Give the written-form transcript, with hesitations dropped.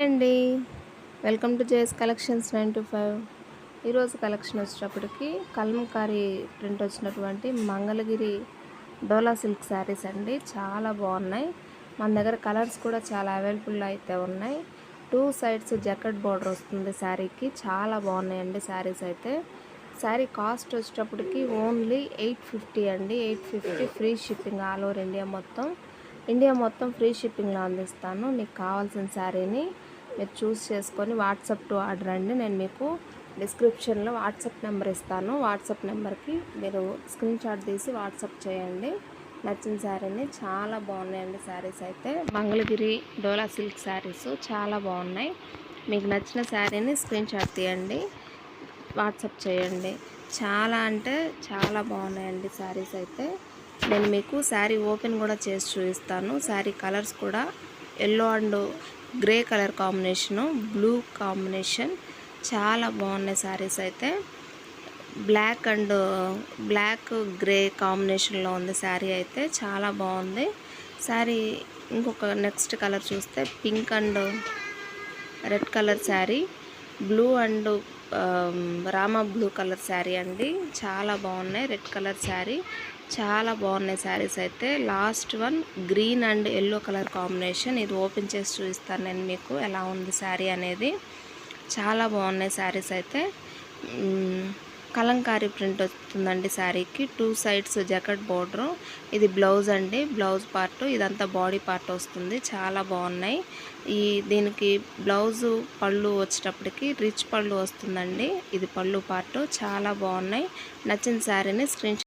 అండి, welcome to JS collections 9 to 5. ఈరోజు collection వచ్చేటప్పటికి కలంకారీ ప్రింట్ వచ్చినటువంటి మంగళగిరి డోలా సిల్క్ శారీస్ అండి. చాలా బాగున్నాయి. మన దగ్గర కలర్స్ కూడా చాలా అవైలబుల్ అయితే ఉన్నాయి. 2 సైడ్స్ జకెట్ బార్డర్ వస్తుంది శారీకి. చాలా బాగున్నాయండి శారీస్ అయితే. శారీ కాస్ట్ వచ్చేటప్పటికి ఓన్లీ 850 అండి. 850 free shipping all over India మొత్తం ఫ్రీ షిప్పింగ్లో అందిస్తాను. మీకు కావాల్సిన శారీని మీరు చూస్ చేసుకొని వాట్సాప్ టు ఆర్డర్ అండి. నేను మీకు డిస్క్రిప్షన్లో వాట్సాప్ నెంబర్ ఇస్తాను. వాట్సాప్ నెంబర్కి మీరు స్క్రీన్ షాట్ తీసి వాట్సాప్ చేయండి నచ్చిన శారీని. చాలా బాగున్నాయండి శారీస్ అయితే. మంగళగిరి డోలా సిల్క్ శారీస్ చాలా బాగున్నాయి. మీకు నచ్చిన శారీని స్క్రీన్ షాట్ తీయండి, వాట్సాప్ చేయండి. చాలా అంటే చాలా బాగున్నాయండి శారీస్ అయితే. నేను మీకు శారీ ఓపెన్ కూడా చేసి చూపిస్తాను. శారీ కలర్స్ కూడా yellow and grey colour combination, blue combination చాలా బాగున్నాయి శారీస్ అయితే. బ్లాక్ గ్రే కాంబినేషన్లో ఉంది శారీ అయితే. చాలా బాగుంది శారీ. ఇంకొక నెక్స్ట్ కలర్ చూస్తే pink and red colour sari, blue and Rama blue colour sari అండి. చాలా బాగున్నాయి. రెడ్ కలర్ శారీ చాలా బాగున్నాయి శారీస్ అయితే. Last one green and yellow colour combination. ఇది ఓపెన్ చేసి చూపిస్తాను నేను మీకు ఎలా ఉంది శారీ అనేది. చాలా బాగున్నాయి శారీస్ అయితే. కలంకారీ ప్రింట్ వస్తుందండి శారీకి. 2 సైడ్స్ జకెట్ బోర్డరు. ఇది బ్లౌజ్ అండి, బ్లౌజ్ పార్ట్. ఇదంతా బాడీ పార్ట్ వస్తుంది. చాలా బాగున్నాయి. దీనికి బ్లౌజు పళ్ళు వచ్చేటప్పటికి రిచ్ పళ్ళు వస్తుందండి. ఇది పళ్ళు పార్ట్. చాలా బాగున్నాయి. నచ్చిన శారీని స్క్రీన్